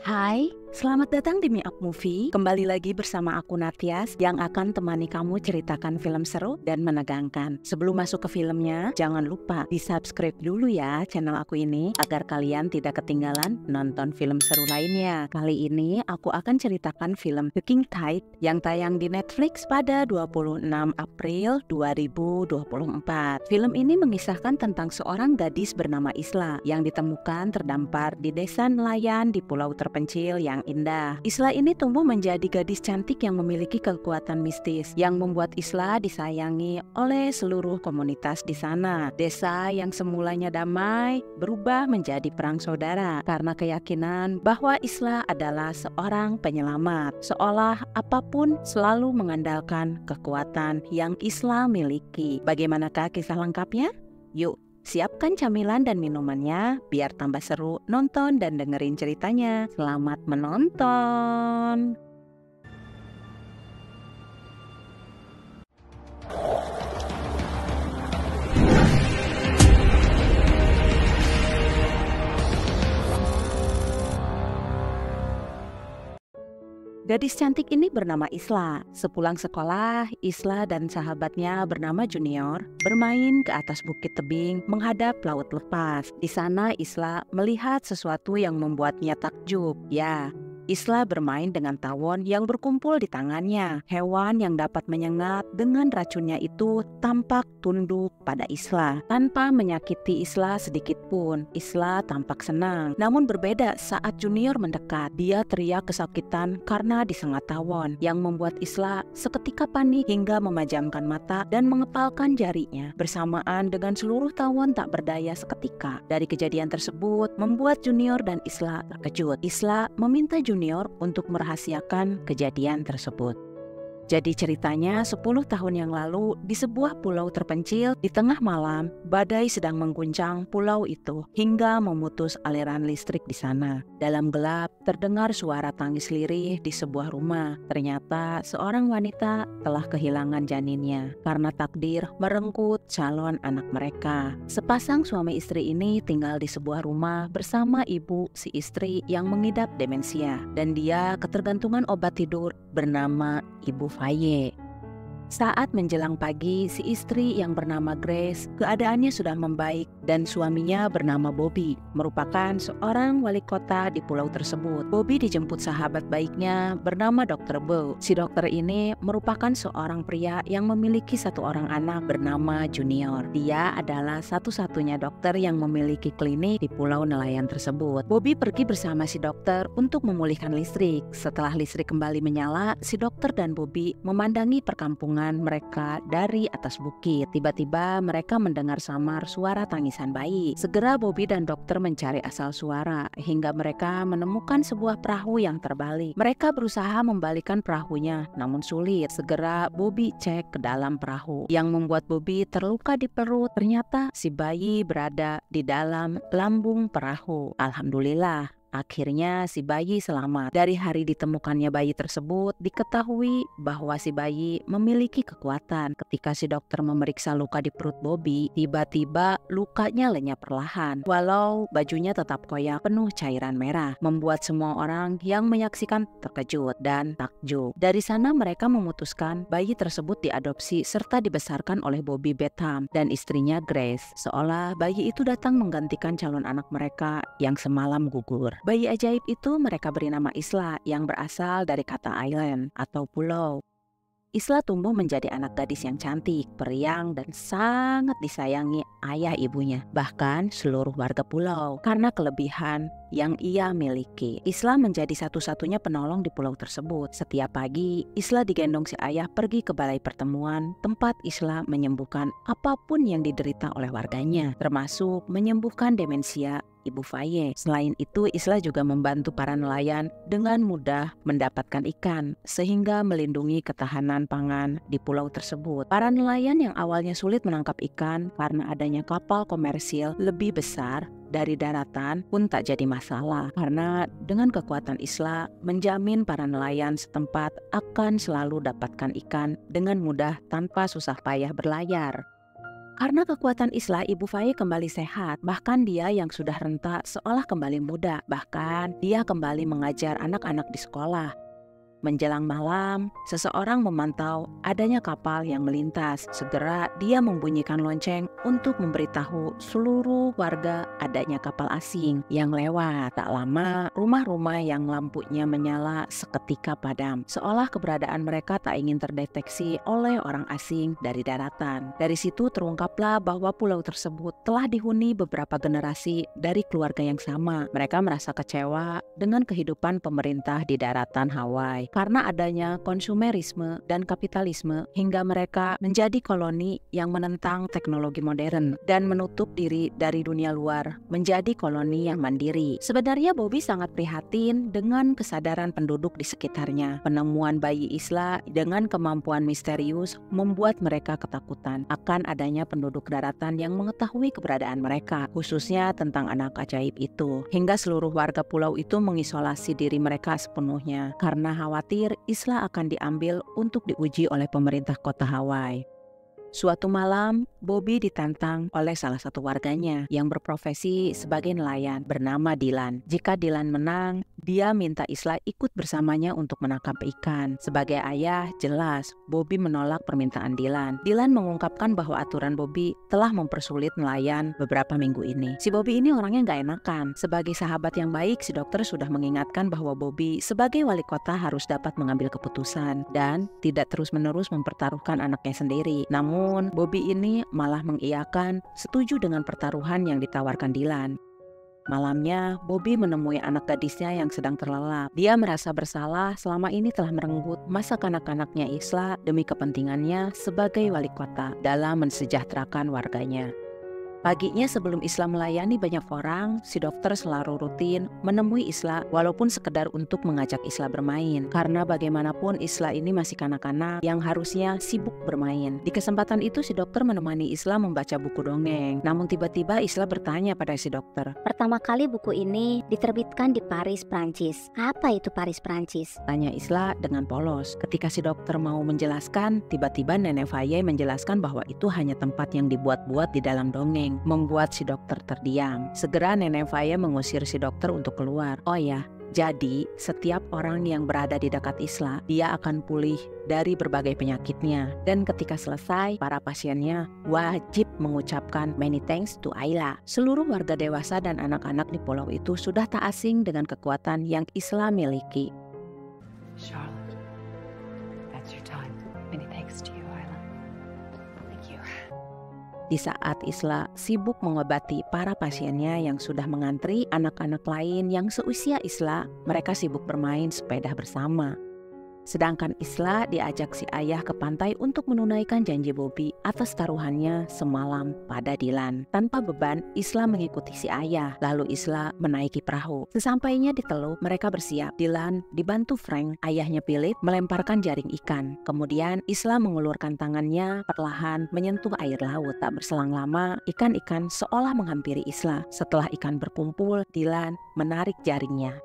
Hai, selamat datang di Me Up Movie. Kembali lagi bersama aku Natyas yang akan temani kamu ceritakan film seru dan menegangkan. Sebelum masuk ke filmnya, jangan lupa di-subscribe dulu ya channel aku ini agar kalian tidak ketinggalan nonton film seru lainnya. Kali ini aku akan ceritakan film The King Tide yang tayang di Netflix pada 26 April 2024. Film ini mengisahkan tentang seorang gadis bernama Isla yang ditemukan terdampar di desa nelayan di pulau terpencil yang indah. Isla ini tumbuh menjadi gadis cantik yang memiliki kekuatan mistis yang membuat Isla disayangi oleh seluruh komunitas di sana. Desa yang semulanya damai berubah menjadi perang saudara karena keyakinan bahwa Isla adalah seorang penyelamat. Seolah apapun selalu mengandalkan kekuatan yang Isla miliki. Bagaimanakah kisah lengkapnya? Yuk, siapkan camilan dan minumannya biar tambah seru nonton dan dengerin ceritanya. Selamat menonton. Gadis cantik ini bernama Isla. Sepulang sekolah, Isla dan sahabatnya bernama Junior bermain ke atas bukit tebing menghadap laut lepas. Di sana Isla melihat sesuatu yang membuatnya takjub. Ya, Isla bermain dengan tawon yang berkumpul di tangannya. Hewan yang dapat menyengat dengan racunnya itu tampak tunduk pada Isla. Tanpa menyakiti Isla sedikit pun, Isla tampak senang. Namun berbeda saat Junior mendekat. Dia teriak kesakitan karena disengat tawon yang membuat Isla seketika panik hingga memejamkan mata dan mengepalkan jarinya. Bersamaan dengan seluruh tawon tak berdaya seketika. Dari kejadian tersebut membuat Junior dan Isla terkejut. Isla meminta Junior untuk merahasiakan kejadian tersebut. Jadi ceritanya 10 tahun yang lalu di sebuah pulau terpencil di tengah malam badai sedang mengguncang pulau itu hingga memutus aliran listrik di sana. Dalam gelap terdengar suara tangis lirih di sebuah rumah. Ternyata seorang wanita telah kehilangan janinnya karena takdir merenggut calon anak mereka. Sepasang suami istri ini tinggal di sebuah rumah bersama ibu si istri yang mengidap demensia dan dia ketergantungan obat tidur bernama Ibu Faye. Saat menjelang pagi, si istri yang bernama Grace keadaannya sudah membaik dan suaminya bernama Bobby merupakan seorang wali kota di pulau tersebut. Bobby dijemput sahabat baiknya bernama Dr. Bo. Si dokter ini merupakan seorang pria yang memiliki satu orang anak bernama Junior. Dia adalah satu-satunya dokter yang memiliki klinik di pulau nelayan tersebut. Bobby pergi bersama si dokter untuk memulihkan listrik. Setelah listrik kembali menyala, si dokter dan Bobby memandangi perkampungan mereka dari atas bukit. Tiba-tiba mereka mendengar samar suara tangisan bayi. Segera Bobby dan dokter mencari asal suara hingga mereka menemukan sebuah perahu yang terbalik. Mereka berusaha membalikkan perahunya namun sulit. Segera Bobby cek ke dalam perahu yang membuat Bobby terluka di perut. Ternyata si bayi berada di dalam lambung perahu. Alhamdulillah, akhirnya si bayi selamat. Dari hari ditemukannya bayi tersebut, diketahui bahwa si bayi memiliki kekuatan. Ketika si dokter memeriksa luka di perut Bobby, tiba-tiba lukanya lenyap perlahan. Walau bajunya tetap koyak penuh cairan merah, membuat semua orang yang menyaksikan terkejut dan takjub. Dari sana mereka memutuskan bayi tersebut diadopsi serta dibesarkan oleh Bobby Betham dan istrinya Grace. Seolah bayi itu datang menggantikan calon anak mereka yang semalam gugur. Bayi ajaib itu mereka beri nama Isla yang berasal dari kata island atau pulau. Isla tumbuh menjadi anak gadis yang cantik, periang, dan sangat disayangi ayah ibunya, bahkan seluruh warga pulau, karena kelebihan yang ia miliki. Isla menjadi satu-satunya penolong di pulau tersebut. Setiap pagi, Isla digendong si ayah pergi ke balai pertemuan, tempat Isla menyembuhkan apapun yang diderita oleh warganya, termasuk menyembuhkan demensia Ibu Faye. Selain itu, Isla juga membantu para nelayan dengan mudah mendapatkan ikan, sehingga melindungi ketahanan pangan di pulau tersebut. Para nelayan yang awalnya sulit menangkap ikan karena adanya kapal komersil lebih besar dari daratan pun tak jadi masalah, karena dengan kekuatan Isla menjamin para nelayan setempat akan selalu dapatkan ikan dengan mudah tanpa susah payah berlayar. Karena kekuatan Isla, Ibu Faye kembali sehat. Bahkan dia yang sudah renta seolah kembali muda. Bahkan dia kembali mengajar anak-anak di sekolah. Menjelang malam, seseorang memantau adanya kapal yang melintas. Segera dia membunyikan lonceng untuk memberitahu seluruh warga adanya kapal asing yang lewat. Tak lama, rumah-rumah yang lampunya menyala seketika padam. Seolah keberadaan mereka tak ingin terdeteksi oleh orang asing dari daratan. Dari situ terungkaplah bahwa pulau tersebut telah dihuni beberapa generasi dari keluarga yang sama. Mereka merasa kecewa dengan kehidupan pemerintah di daratan Hawaii karena adanya konsumerisme dan kapitalisme hingga mereka menjadi koloni yang menentang teknologi modern dan menutup diri dari dunia luar menjadi koloni yang mandiri. Sebenarnya Bobby sangat prihatin dengan kesadaran penduduk di sekitarnya. Penemuan bayi Isla dengan kemampuan misterius membuat mereka ketakutan akan adanya penduduk daratan yang mengetahui keberadaan mereka, khususnya tentang anak ajaib itu. Hingga seluruh warga pulau itu mengisolasi diri mereka sepenuhnya karena khawatir Isla akan diambil untuk diuji oleh pemerintah kota Hawaii. Suatu malam, Bobby ditantang oleh salah satu warganya yang berprofesi sebagai nelayan bernama Dylan. Jika Dylan menang, dia minta Isla ikut bersamanya untuk menangkap ikan. Sebagai ayah, jelas Bobby menolak permintaan Dylan. Dylan mengungkapkan bahwa aturan Bobby telah mempersulit nelayan beberapa minggu ini. Si Bobby ini orangnya gak enakan. Sebagai sahabat yang baik, si dokter sudah mengingatkan bahwa Bobby sebagai wali kota harus dapat mengambil keputusan dan tidak terus-menerus mempertaruhkan anaknya sendiri. Namun Bobby ini malah mengiyakan setuju dengan pertaruhan yang ditawarkan Dylan. Malamnya, Bobby menemui anak gadisnya yang sedang terlelap. Dia merasa bersalah selama ini telah merenggut masa kanak-kanaknya Isla demi kepentingannya sebagai wali kota dalam mensejahterakan warganya. Paginya sebelum Isla melayani banyak orang, si dokter selalu rutin menemui Isla walaupun sekedar untuk mengajak Isla bermain. Karena bagaimanapun Isla ini masih kanak-kanak yang harusnya sibuk bermain. Di kesempatan itu si dokter menemani Isla membaca buku dongeng. Namun tiba-tiba Isla bertanya pada si dokter. Pertama kali buku ini diterbitkan di Paris, Prancis. Apa itu Paris, Prancis? Tanya Isla dengan polos. Ketika si dokter mau menjelaskan, tiba-tiba Nenek Faye menjelaskan bahwa itu hanya tempat yang dibuat-buat di dalam dongeng, membuat si dokter terdiam. Segera Nenek Faye mengusir si dokter untuk keluar. Oh ya, jadi setiap orang yang berada di dekat Isla, dia akan pulih dari berbagai penyakitnya. Dan ketika selesai, para pasiennya wajib mengucapkan many thanks to Ayla. Seluruh warga dewasa dan anak-anak di pulau itu sudah tak asing dengan kekuatan yang Isla miliki. Charlotte, that's your time. Many thanks to you, Ayla. Thank you. Di saat Isla sibuk mengobati para pasiennya yang sudah mengantri, anak-anak lain yang seusia Isla, mereka sibuk bermain sepeda bersama. Sedangkan Isla diajak si ayah ke pantai untuk menunaikan janji Bobby atas taruhannya semalam pada Dylan. Tanpa beban, Isla mengikuti si ayah. Lalu Isla menaiki perahu. Sesampainya di teluk, mereka bersiap. Dylan dibantu Frank, ayahnya Philip, melemparkan jaring ikan. Kemudian Isla mengulurkan tangannya perlahan menyentuh air laut. Tak berselang lama, ikan-ikan seolah menghampiri Isla. Setelah ikan berkumpul, Dylan menarik jaringnya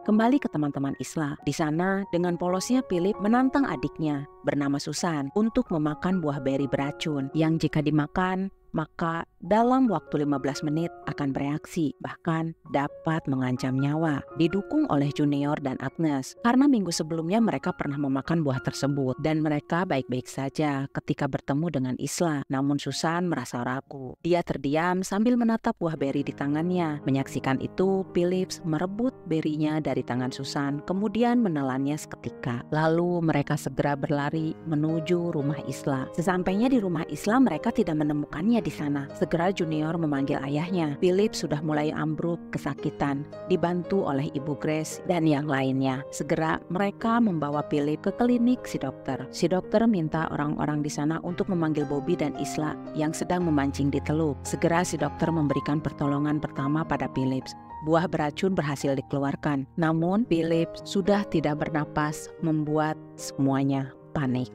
kembali ke teman-teman Isla. Di sana, dengan polosnya Philip menantang adiknya bernama Susan untuk memakan buah beri beracun yang jika dimakan, maka dalam waktu 15 menit akan bereaksi, bahkan dapat mengancam nyawa. Didukung oleh Junior dan Agnes, karena minggu sebelumnya mereka pernah memakan buah tersebut dan mereka baik-baik saja ketika bertemu dengan Isla. Namun Susan merasa ragu. Dia terdiam sambil menatap buah beri di tangannya. Menyaksikan itu, Phillips merebut berinya dari tangan Susan, kemudian menelannya seketika. Lalu mereka segera berlari menuju rumah Isla. Sesampainya di rumah Isla, mereka tidak menemukannya di sana. Segera Junior memanggil ayahnya. Philip sudah mulai ambruk kesakitan, dibantu oleh Ibu Grace dan yang lainnya. Segera mereka membawa Philip ke klinik si dokter. Si dokter minta orang-orang di sana untuk memanggil Bobby dan Isla yang sedang memancing di teluk. Segera si dokter memberikan pertolongan pertama pada Philip. Buah beracun berhasil dikeluarkan. Namun Philip sudah tidak bernapas, membuat semuanya panik.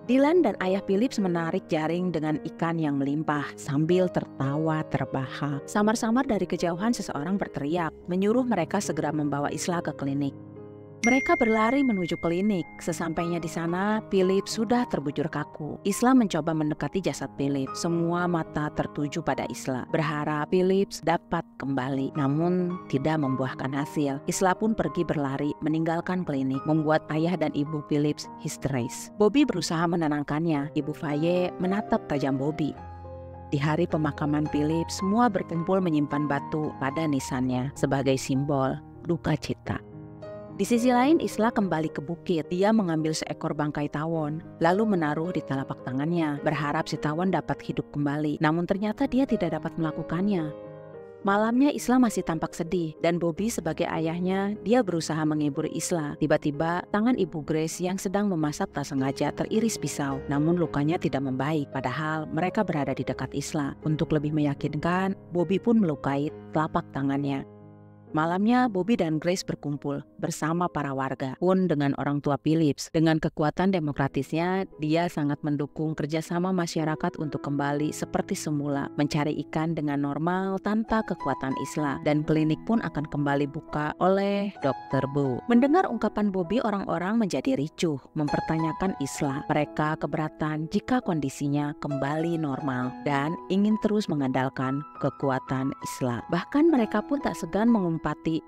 Dylan dan ayah Phillips menarik jaring dengan ikan yang melimpah sambil tertawa terbahak. Samar-samar dari kejauhan seseorang berteriak, menyuruh mereka segera membawa Isla ke klinik. Mereka berlari menuju klinik. Sesampainya di sana, Philip sudah terbujur kaku. Isla mencoba mendekati jasad Philip. Semua mata tertuju pada Isla, berharap Philip dapat kembali, namun tidak membuahkan hasil. Isla pun pergi berlari meninggalkan klinik, membuat ayah dan ibu Philip histeris. Bobby berusaha menenangkannya. Ibu Faye menatap tajam Bobby. Di hari pemakaman Philip, semua berkumpul menyimpan batu pada nisannya sebagai simbol duka cita. Di sisi lain, Isla kembali ke bukit. Dia mengambil seekor bangkai tawon, lalu menaruh di telapak tangannya, berharap si tawon dapat hidup kembali. Namun ternyata dia tidak dapat melakukannya. Malamnya Isla masih tampak sedih, dan Bobby sebagai ayahnya, dia berusaha menghibur Isla. Tiba-tiba, tangan ibu Grace yang sedang memasak tak sengaja teriris pisau, namun lukanya tidak membaik. Padahal mereka berada di dekat Isla. Untuk lebih meyakinkan, Bobby pun melukai telapak tangannya. Malamnya, Bobby dan Grace berkumpul bersama para warga. Pun dengan orang tua Phillips, dengan kekuatan demokratisnya, dia sangat mendukung kerjasama masyarakat untuk kembali seperti semula, mencari ikan dengan normal tanpa kekuatan Isla, dan klinik pun akan kembali buka oleh Dr. Bu. Mendengar ungkapan Bobby, orang-orang menjadi ricuh, mempertanyakan Isla. Mereka keberatan jika kondisinya kembali normal dan ingin terus mengandalkan kekuatan Isla. Bahkan mereka pun tak segan mengumpulkan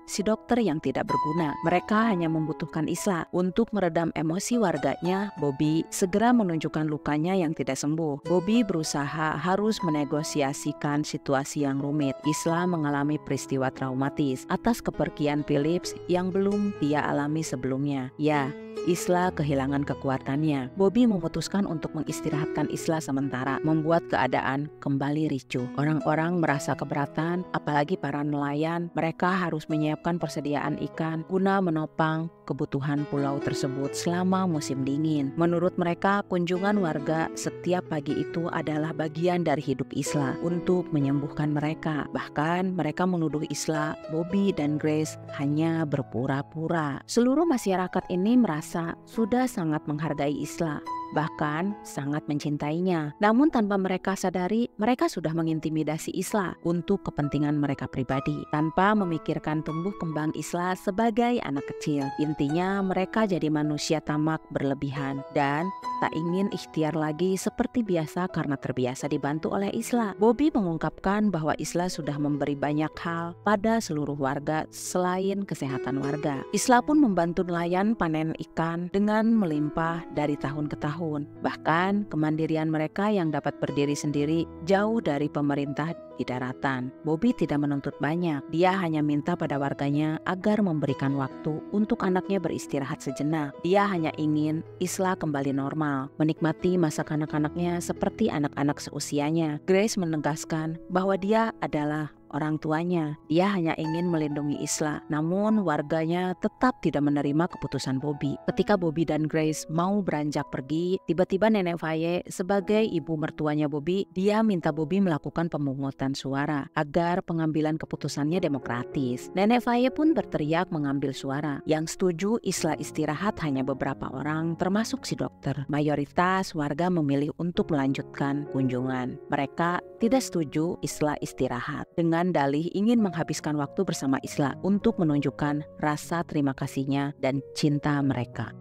si dokter yang tidak berguna. Mereka hanya membutuhkan Isla untuk meredam emosi warganya. Bobby segera menunjukkan lukanya yang tidak sembuh. Bobby berusaha harus menegosiasikan situasi yang rumit. Isla mengalami peristiwa traumatis atas kepergian Phillips yang belum dia alami sebelumnya. Ya, Isla kehilangan kekuatannya. Bobby memutuskan untuk mengistirahatkan Isla sementara, membuat keadaan kembali ricuh. Orang-orang merasa keberatan, apalagi para nelayan. Mereka harus menyiapkan persediaan ikan guna menopang kebutuhan pulau tersebut selama musim dingin. Menurut mereka, kunjungan warga setiap pagi itu adalah bagian dari hidup Isla untuk menyembuhkan mereka. Bahkan mereka menuduh Isla, Bobby, dan Grace hanya berpura-pura. Seluruh masyarakat ini merasa sudah sangat menghargai Isla, bahkan sangat mencintainya. Namun tanpa mereka sadari, mereka sudah mengintimidasi Isla untuk kepentingan mereka pribadi, tanpa memikirkan tumbuh kembang Isla sebagai anak kecil. Intinya mereka jadi manusia tamak berlebihan dan tak ingin ikhtiar lagi seperti biasa karena terbiasa dibantu oleh Isla. Bobby mengungkapkan bahwa Isla sudah memberi banyak hal pada seluruh warga selain kesehatan warga. Isla pun membantu nelayan panen ikan dengan melimpah dari tahun ke tahun. Bahkan kemandirian mereka yang dapat berdiri sendiri jauh dari pemerintah di daratan. Bobby tidak menuntut banyak. Dia hanya minta pada warganya agar memberikan waktu untuk anaknya beristirahat sejenak. Dia hanya ingin Isla kembali normal, menikmati masa kanak-kanaknya seperti anak-anak seusianya. Grace menegaskan bahwa dia adalah orang tuanya. Dia hanya ingin melindungi Isla, namun warganya tetap tidak menerima keputusan Bobby. Ketika Bobby dan Grace mau beranjak pergi, tiba-tiba Nenek Faye sebagai ibu mertuanya Bobby, dia minta Bobby melakukan pemungutan suara agar pengambilan keputusannya demokratis. Nenek Faye pun berteriak mengambil suara. Yang setuju Isla istirahat hanya beberapa orang, termasuk si dokter. Mayoritas warga memilih untuk melanjutkan kunjungan. Mereka tidak setuju Isla istirahat, dengan dalih ingin menghabiskan waktu bersama Isla untuk menunjukkan rasa terima kasihnya dan cinta mereka.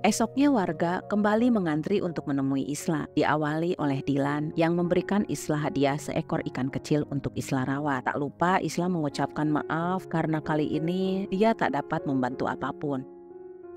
Esoknya warga kembali mengantri untuk menemui Isla, diawali oleh Dylan yang memberikan Isla hadiah seekor ikan kecil untuk Isla rawat. Tak lupa Isla mengucapkan maaf karena kali ini dia tak dapat membantu apapun.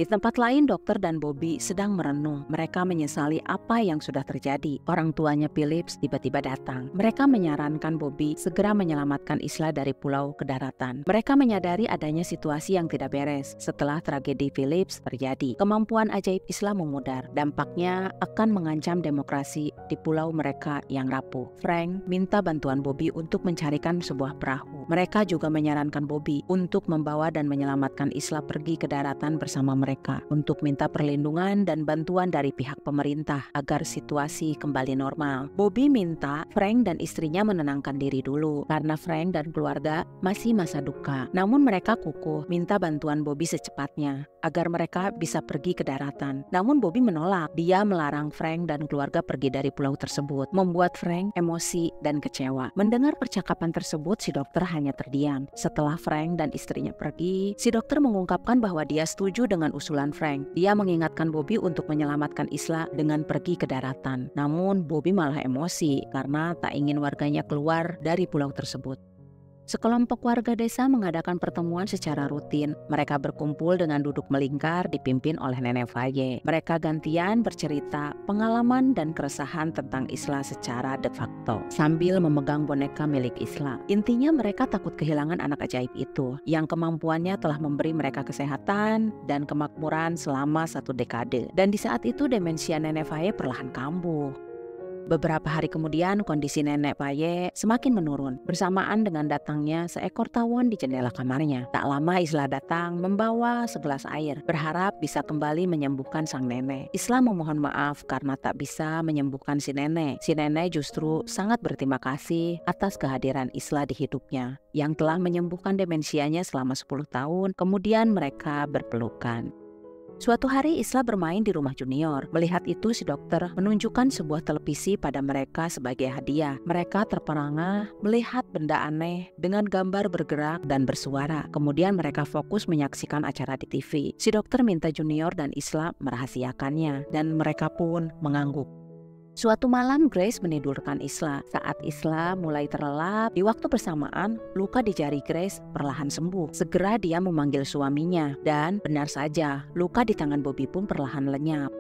Di tempat lain, dokter dan Bobby sedang merenung. Mereka menyesali apa yang sudah terjadi. Orang tuanya Phillips tiba-tiba datang. Mereka menyarankan Bobby segera menyelamatkan Isla dari pulau ke daratan. Mereka menyadari adanya situasi yang tidak beres setelah tragedi Phillips terjadi. Kemampuan ajaib Isla memudar. Dampaknya akan mengancam demokrasi di pulau mereka yang rapuh. Frank minta bantuan Bobby untuk mencarikan sebuah perahu. Mereka juga menyarankan Bobby untuk membawa dan menyelamatkan Isla pergi ke daratan bersama mereka untuk minta perlindungan dan bantuan dari pihak pemerintah agar situasi kembali normal. Bobby minta Frank dan istrinya menenangkan diri dulu karena Frank dan keluarga masih masa duka. Namun mereka kukuh minta bantuan Bobby secepatnya agar mereka bisa pergi ke daratan. Namun Bobby menolak. Dia melarang Frank dan keluarga pergi dari pulau tersebut, membuat Frank emosi dan kecewa. Mendengar percakapan tersebut, si dokter hanya terdiam. Setelah Frank dan istrinya pergi, si dokter mengungkapkan bahwa dia setuju dengan usulan Frank. Dia mengingatkan Bobby untuk menyelamatkan Isla dengan pergi ke daratan. Namun Bobby malah emosi karena tak ingin warganya keluar dari pulau tersebut. Sekelompok warga desa mengadakan pertemuan secara rutin. Mereka berkumpul dengan duduk melingkar dipimpin oleh Nenek Faye. Mereka gantian bercerita pengalaman dan keresahan tentang Isla secara de facto sambil memegang boneka milik Isla. Intinya mereka takut kehilangan anak ajaib itu yang kemampuannya telah memberi mereka kesehatan dan kemakmuran selama 1 dekade. Dan di saat itu demensia Nenek Faye perlahan kambuh. Beberapa hari kemudian kondisi Nenek Faye semakin menurun bersamaan dengan datangnya seekor tawon di jendela kamarnya. Tak lama Isla datang membawa segelas air, berharap bisa kembali menyembuhkan sang nenek. Isla memohon maaf karena tak bisa menyembuhkan si nenek. Si nenek justru sangat berterima kasih atas kehadiran Isla di hidupnya yang telah menyembuhkan demensianya selama 10 tahun. Kemudian mereka berpelukan. Suatu hari Isla bermain di rumah Junior. Melihat itu si dokter menunjukkan sebuah televisi pada mereka sebagai hadiah. Mereka terperangah melihat benda aneh dengan gambar bergerak dan bersuara. Kemudian mereka fokus menyaksikan acara di TV. Si dokter minta Junior dan Isla merahasiakannya dan mereka pun mengangguk. Suatu malam Grace menidurkan Isla. Saat Isla mulai terlelap, di waktu bersamaan luka di jari Grace perlahan sembuh. Segera dia memanggil suaminya dan benar saja luka di tangan Bobby pun perlahan lenyap.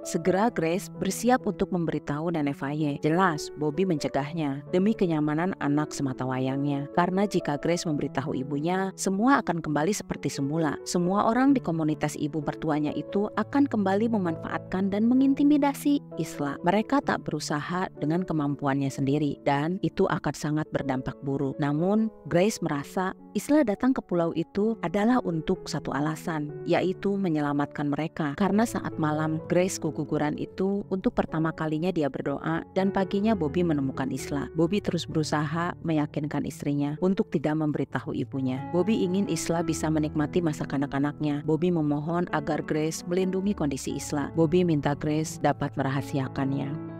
Segera Grace bersiap untuk memberitahu Nenek Faye. Jelas Bobby mencegahnya demi kenyamanan anak sematawayangnya. Karena jika Grace memberitahu ibunya, semua akan kembali seperti semula. Semua orang di komunitas ibu mertuanya itu akan kembali memanfaatkan dan mengintimidasi Isla. Mereka tak berusaha dengan kemampuannya sendiri dan itu akan sangat berdampak buruk. Namun Grace merasa Isla datang ke pulau itu adalah untuk satu alasan, yaitu menyelamatkan mereka. Karena saat malam Grace keguguran itu untuk pertama kalinya dia berdoa dan paginya Bobby menemukan Isla. Bobby terus berusaha meyakinkan istrinya untuk tidak memberitahu ibunya. Bobby ingin Isla bisa menikmati masa kanak-kanaknya. Bobby memohon agar Grace melindungi kondisi Isla. Bobby minta Grace dapat merahasiakannya.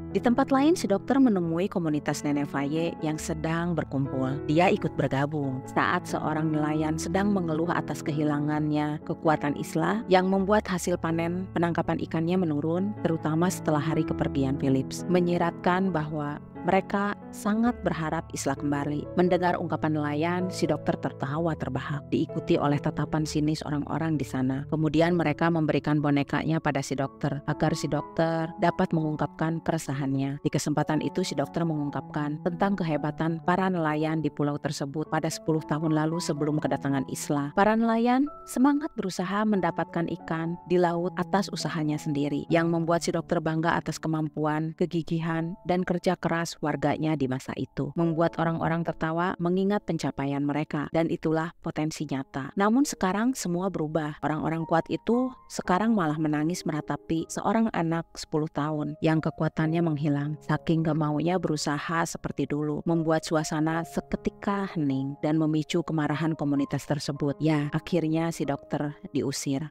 Di tempat lain, si dokter menemui komunitas Nenek Faye yang sedang berkumpul. Dia ikut bergabung saat seorang nelayan sedang mengeluh atas kehilangannya kekuatan Isla yang membuat hasil panen penangkapan ikannya menurun, terutama setelah hari kepergian Phillips. Menyiratkan bahwa mereka sangat berharap Isla kembali. Mendengar ungkapan nelayan, si dokter tertawa terbahak, diikuti oleh tatapan sinis orang-orang di sana. Kemudian mereka memberikan bonekanya pada si dokter agar si dokter dapat mengungkapkan keresahannya. Di kesempatan itu si dokter mengungkapkan tentang kehebatan para nelayan di pulau tersebut pada 10 tahun lalu sebelum kedatangan Isla. Para nelayan semangat berusaha mendapatkan ikan di laut atas usahanya sendiri, yang membuat si dokter bangga atas kemampuan, kegigihan, dan kerja keras warganya di masa itu. Membuat orang-orang tertawa mengingat pencapaian mereka, dan itulah potensi nyata. Namun sekarang semua berubah. Orang-orang kuat itu sekarang malah menangis meratapi seorang anak 10 tahun yang kekuatannya menghilang. Saking gak maunya berusaha seperti dulu, membuat suasana seketika hening dan memicu kemarahan komunitas tersebut. Ya, akhirnya si dokter diusir.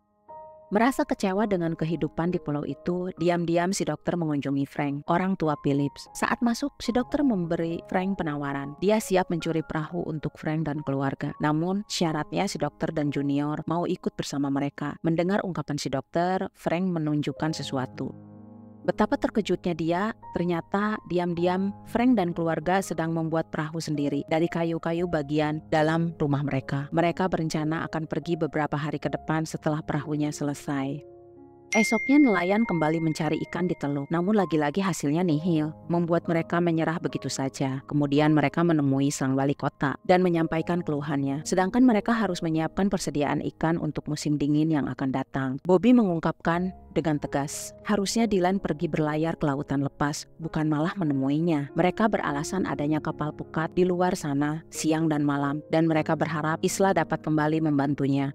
Merasa kecewa dengan kehidupan di pulau itu, diam-diam si dokter mengunjungi Frank, orang tua Phillips. Saat masuk, si dokter memberi Frank penawaran. Dia siap mencuri perahu untuk Frank dan keluarga. Namun, syaratnya si dokter dan Junior mau ikut bersama mereka. Mendengar ungkapan si dokter, Frank menunjukkan sesuatu. Betapa terkejutnya dia, ternyata diam-diam Frank dan keluarga sedang membuat perahu sendiri dari kayu-kayu bagian dalam rumah mereka. Mereka berencana akan pergi beberapa hari ke depan setelah perahunya selesai. Esoknya nelayan kembali mencari ikan di teluk, namun lagi-lagi hasilnya nihil, membuat mereka menyerah begitu saja. Kemudian mereka menemui sang wali kota dan menyampaikan keluhannya, sedangkan mereka harus menyiapkan persediaan ikan untuk musim dingin yang akan datang. Bobby mengungkapkan dengan tegas, harusnya Dylan pergi berlayar ke lautan lepas, bukan malah menemuinya. Mereka beralasan adanya kapal pukat di luar sana siang dan malam, dan mereka berharap Isla dapat kembali membantunya.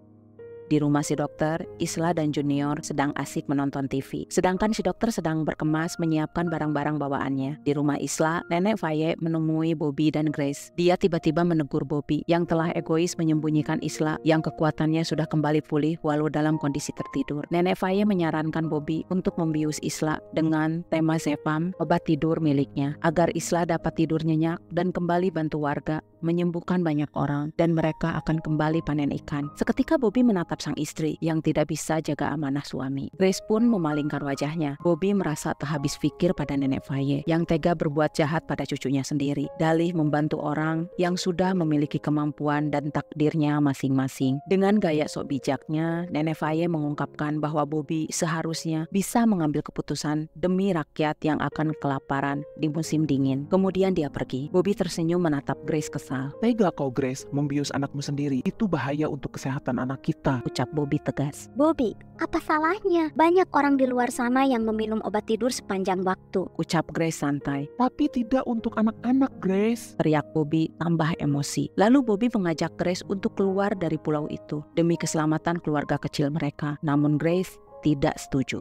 Di rumah si dokter, Isla dan Junior sedang asik menonton TV. Sedangkan si dokter sedang berkemas menyiapkan barang-barang bawaannya. Di rumah Isla, Nenek Faye menemui Bobby dan Grace. Dia tiba-tiba menegur Bobby yang telah egois menyembunyikan Isla yang kekuatannya sudah kembali pulih walau dalam kondisi tertidur. Nenek Faye menyarankan Bobby untuk membius Isla dengan temazepam, obat tidur miliknya, agar Isla dapat tidur nyenyak dan kembali bantu warga menyembuhkan banyak orang dan mereka akan kembali panen ikan. Seketika Bobby menatap sang istri yang tidak bisa jaga amanah suami. Grace pun memalingkan wajahnya. Bobby merasa tak habis pikir pada Nenek Faye yang tega berbuat jahat pada cucunya sendiri, dalih membantu orang yang sudah memiliki kemampuan dan takdirnya masing-masing. Dengan gaya sok bijaknya, Nenek Faye mengungkapkan bahwa Bobby seharusnya bisa mengambil keputusan demi rakyat yang akan kelaparan di musim dingin. Kemudian dia pergi. Bobby tersenyum menatap Grace kesal. Tega kau, Grace, membius anakmu sendiri. Itu bahaya untuk kesehatan anak kita, ucap Bobby tegas. Bobby, apa salahnya? Banyak orang di luar sana yang meminum obat tidur sepanjang waktu, ucap Grace santai. Tapi tidak untuk anak-anak, Grace, teriak Bobby tambah emosi. Lalu Bobby mengajak Grace untuk keluar dari pulau itu demi keselamatan keluarga kecil mereka. Namun Grace tidak setuju.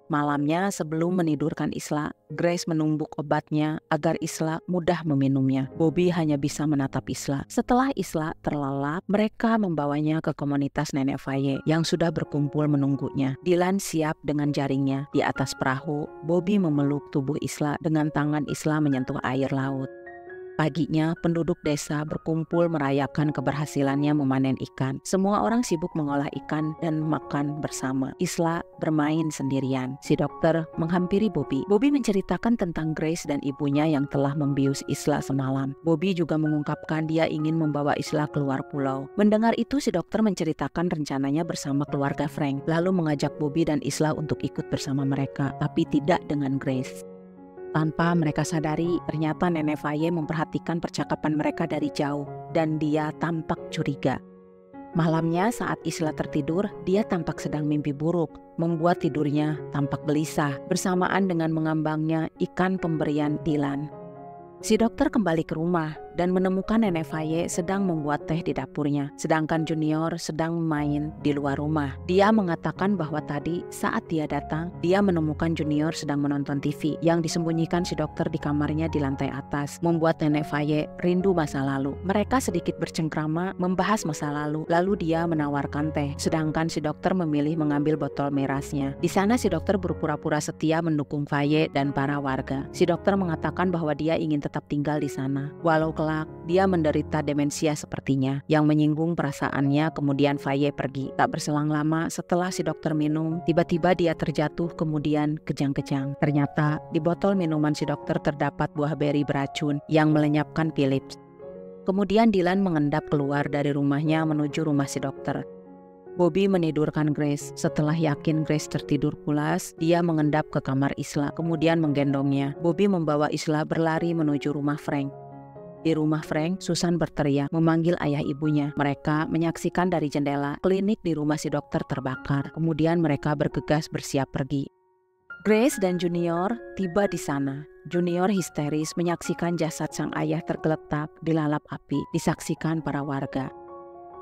Malamnya sebelum menidurkan Isla, Grace menumbuk obatnya agar Isla mudah meminumnya. Bobby hanya bisa menatap Isla. Setelah Isla terlelap, mereka membawanya ke komunitas Nenek Faye yang sudah berkumpul menunggunya. Dylan siap dengan jaringnya. Di atas perahu, Bobby memeluk tubuh Isla dengan tangan Isla menyentuh air laut. Paginya, penduduk desa berkumpul merayakan keberhasilannya memanen ikan. Semua orang sibuk mengolah ikan dan makan bersama. Isla bermain sendirian. Si dokter menghampiri Bobby. Bobby menceritakan tentang Grace dan ibunya yang telah membius Isla semalam. Bobby juga mengungkapkan dia ingin membawa Isla keluar pulau. Mendengar itu, si dokter menceritakan rencananya bersama keluarga Frank, lalu mengajak Bobby dan Isla untuk ikut bersama mereka, tapi tidak dengan Grace. Tanpa mereka sadari, ternyata Nenek Faye memperhatikan percakapan mereka dari jauh dan dia tampak curiga. Malamnya saat Isla tertidur, dia tampak sedang mimpi buruk, membuat tidurnya tampak gelisah bersamaan dengan mengambangnya ikan pemberian Dylan. Si dokter kembali ke rumah dan menemukan Nenek Faye sedang membuat teh di dapurnya, sedangkan Junior sedang main di luar rumah. Dia mengatakan bahwa tadi saat dia datang, dia menemukan Junior sedang menonton TV yang disembunyikan si dokter di kamarnya di lantai atas, membuat Nenek Faye rindu masa lalu. Mereka sedikit bercengkrama membahas masa lalu dia menawarkan teh, sedangkan si dokter memilih mengambil botol mirasnya. Di sana si dokter berpura-pura setia mendukung Faye dan para warga. Si dokter mengatakan bahwa dia ingin tetap tinggal di sana, walau kelak dia menderita demensia sepertinya, yang menyinggung perasaannya. Kemudian Faye pergi. Tak berselang lama setelah si dokter minum, tiba-tiba dia terjatuh kemudian kejang-kejang. Ternyata di botol minuman si dokter terdapat buah beri beracun yang melenyapkan Phillips. Kemudian Dylan mengendap keluar dari rumahnya menuju rumah si dokter. Bobby menidurkan Grace. Setelah yakin Grace tertidur pulas, dia mengendap ke kamar Isla, kemudian menggendongnya. Bobby membawa Isla berlari menuju rumah Frank. Di rumah Frank, Susan berteriak memanggil ayah ibunya. Mereka menyaksikan dari jendela klinik di rumah si dokter terbakar. Kemudian mereka bergegas bersiap pergi. Grace dan Junior tiba di sana. Junior histeris menyaksikan jasad sang ayah tergeletak di lalap api, disaksikan para warga.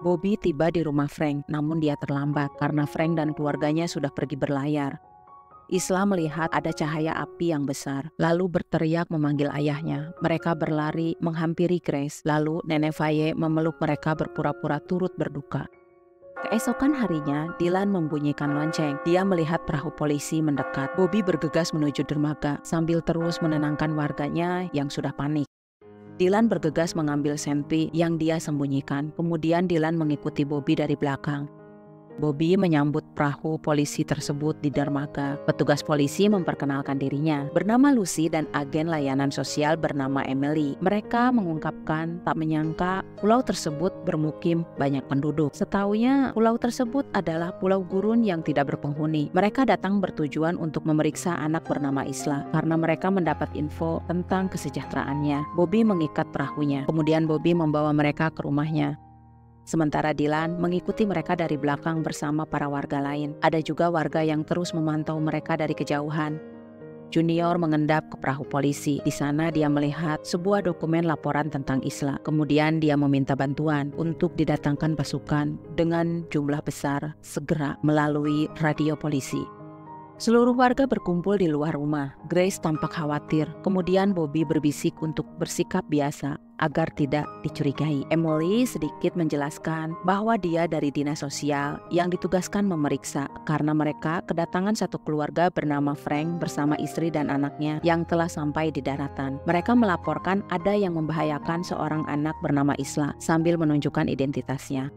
Bobby tiba di rumah Frank, namun dia terlambat karena Frank dan keluarganya sudah pergi berlayar. Isla melihat ada cahaya api yang besar, lalu berteriak memanggil ayahnya. Mereka berlari menghampiri Grace, lalu Nenek Faye memeluk mereka berpura-pura turut berduka. Keesokan harinya, Dylan membunyikan lonceng. Dia melihat perahu polisi mendekat. Bobby bergegas menuju dermaga sambil terus menenangkan warganya yang sudah panik. Dylan bergegas mengambil senpi yang dia sembunyikan. Kemudian Dylan mengikuti Bobby dari belakang. Bobby menyambut perahu polisi tersebut di dermaga. Petugas polisi memperkenalkan dirinya. Bernama Lucy dan agen layanan sosial bernama Emily. Mereka mengungkapkan tak menyangka pulau tersebut bermukim banyak penduduk. Setahunya pulau tersebut adalah pulau gurun yang tidak berpenghuni. Mereka datang bertujuan untuk memeriksa anak bernama Isla karena mereka mendapat info tentang kesejahteraannya. Bobby mengikat perahunya. Kemudian Bobby membawa mereka ke rumahnya. Sementara Dylan mengikuti mereka dari belakang bersama para warga lain. Ada juga warga yang terus memantau mereka dari kejauhan. Junior mengendap ke perahu polisi. Di sana dia melihat sebuah dokumen laporan tentang Isla. Kemudian dia meminta bantuan untuk didatangkan pasukan dengan jumlah besar segera melalui radio polisi. Seluruh warga berkumpul di luar rumah. Grace tampak khawatir. Kemudian Bobby berbisik untuk bersikap biasa agar tidak dicurigai. Emily sedikit menjelaskan bahwa dia dari dinas sosial yang ditugaskan memeriksa karena mereka kedatangan satu keluarga bernama Frank bersama istri dan anaknya yang telah sampai di daratan. Mereka melaporkan ada yang membahayakan seorang anak bernama Isla sambil menunjukkan identitasnya.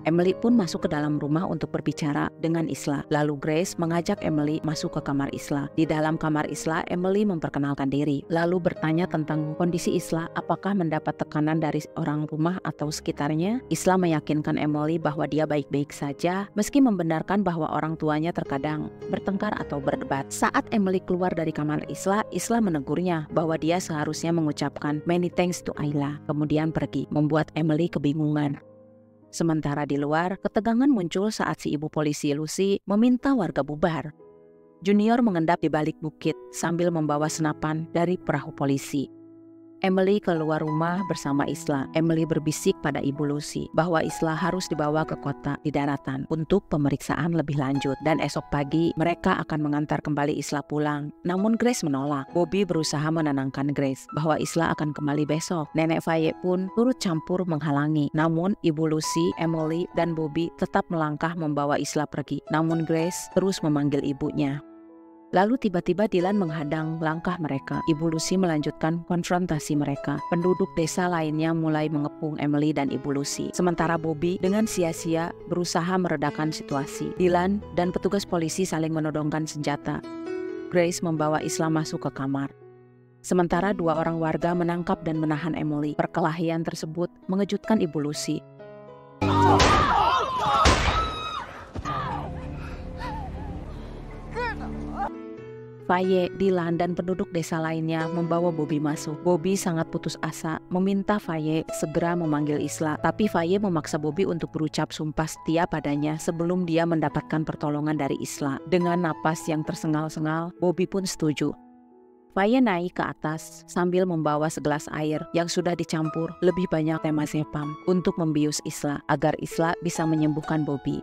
Emily pun masuk ke dalam rumah untuk berbicara dengan Isla. Lalu Grace mengajak Emily masuk ke kamar Isla. Di dalam kamar Isla, Emily memperkenalkan diri, lalu bertanya tentang kondisi Isla, apakah mendapat tekanan dari orang rumah atau sekitarnya. Isla meyakinkan Emily bahwa dia baik-baik saja, meski membenarkan bahwa orang tuanya terkadang bertengkar atau berdebat. Saat Emily keluar dari kamar Isla, Isla menegurnya bahwa dia seharusnya mengucapkan many thanks to Ayla, kemudian pergi, membuat Emily kebingungan. Sementara di luar, ketegangan muncul saat si ibu polisi Lucy meminta warga bubar. Junior mengendap di balik bukit sambil membawa senapan dari perahu polisi. Emily keluar rumah bersama Isla. Emily berbisik pada ibu Lucy bahwa Isla harus dibawa ke kota di daratan untuk pemeriksaan lebih lanjut, dan esok pagi mereka akan mengantar kembali Isla pulang. Namun Grace menolak. Bobby berusaha menenangkan Grace bahwa Isla akan kembali besok. Nenek Faye pun turut campur menghalangi. Namun ibu Lucy, Emily, dan Bobby tetap melangkah membawa Isla pergi. Namun Grace terus memanggil ibunya. Lalu tiba-tiba Dylan menghadang langkah mereka. Ibu Lucy melanjutkan konfrontasi mereka. Penduduk desa lainnya mulai mengepung Emily dan Ibu Lucy. Sementara Bobby dengan sia-sia berusaha meredakan situasi. Dylan dan petugas polisi saling menodongkan senjata. Grace membawa Isla masuk ke kamar. Sementara dua orang warga menangkap dan menahan Emily. Perkelahian tersebut mengejutkan Ibu Lucy. Faye, Dylan, dan penduduk desa lainnya membawa Bobby masuk. Bobby sangat putus asa, meminta Faye segera memanggil Isla. Tapi Faye memaksa Bobby untuk berucap sumpah setia padanya sebelum dia mendapatkan pertolongan dari Isla. Dengan napas yang tersengal-sengal, Bobby pun setuju. Faye naik ke atas sambil membawa segelas air yang sudah dicampur lebih banyak temazepam untuk membius Isla agar Isla bisa menyembuhkan Bobby.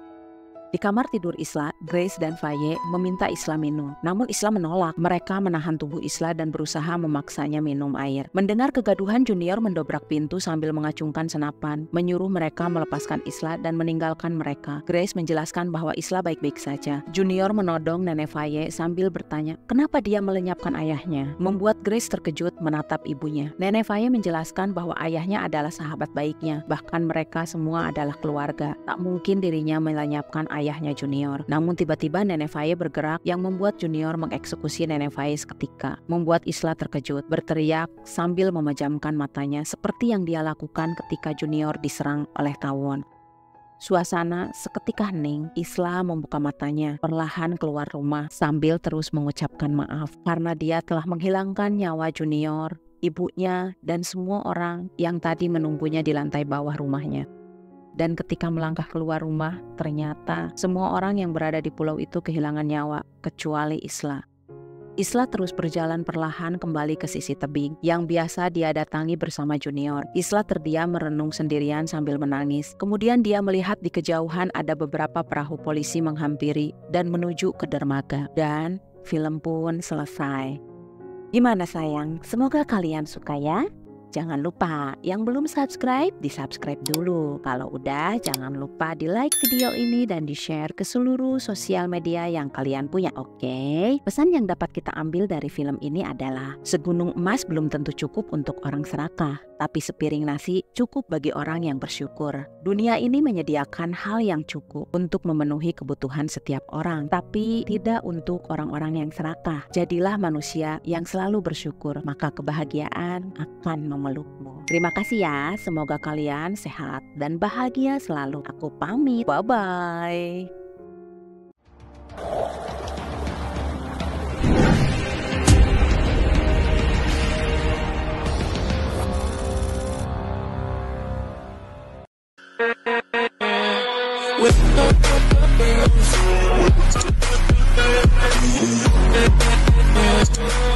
Di kamar tidur Isla, Grace dan Faye meminta Isla minum. Namun Isla menolak. Mereka menahan tubuh Isla dan berusaha memaksanya minum air. Mendengar kegaduhan, Junior mendobrak pintu sambil mengacungkan senapan, menyuruh mereka melepaskan Isla dan meninggalkan mereka. Grace menjelaskan bahwa Isla baik-baik saja. Junior menodong Nenek Faye sambil bertanya, kenapa dia melenyapkan ayahnya? Membuat Grace terkejut menatap ibunya. Nenek Faye menjelaskan bahwa ayahnya adalah sahabat baiknya. Bahkan mereka semua adalah keluarga. Tak mungkin dirinya melenyapkan ayahnya Junior. Namun tiba-tiba Nenek Faye bergerak yang membuat Junior mengeksekusi Nenek Faye seketika. Membuat Isla terkejut, berteriak sambil memejamkan matanya seperti yang dia lakukan ketika Junior diserang oleh tawon. Suasana seketika hening. Isla membuka matanya, perlahan keluar rumah sambil terus mengucapkan maaf karena dia telah menghilangkan nyawa Junior, ibunya, dan semua orang yang tadi menunggunya di lantai bawah rumahnya. Dan ketika melangkah keluar rumah, ternyata semua orang yang berada di pulau itu kehilangan nyawa, kecuali Isla. Isla terus berjalan perlahan kembali ke sisi tebing yang biasa dia datangi bersama Junior. Isla terdiam merenung sendirian sambil menangis. Kemudian dia melihat di kejauhan ada beberapa perahu polisi menghampiri dan menuju ke dermaga. Dan film pun selesai. Gimana sayang? Semoga kalian suka ya. Jangan lupa, yang belum subscribe, di-subscribe dulu. Kalau udah, jangan lupa di-like video ini dan di-share ke seluruh sosial media yang kalian punya, oke? Pesan yang dapat kita ambil dari film ini adalah, segunung emas belum tentu cukup untuk orang serakah, tapi sepiring nasi cukup bagi orang yang bersyukur. Dunia ini menyediakan hal yang cukup untuk memenuhi kebutuhan setiap orang, tapi tidak untuk orang-orang yang serakah. Jadilah manusia yang selalu bersyukur, maka kebahagiaan akan memelukmu. Terima kasih ya, semoga kalian sehat dan bahagia selalu. Aku pamit, bye-bye. Isla.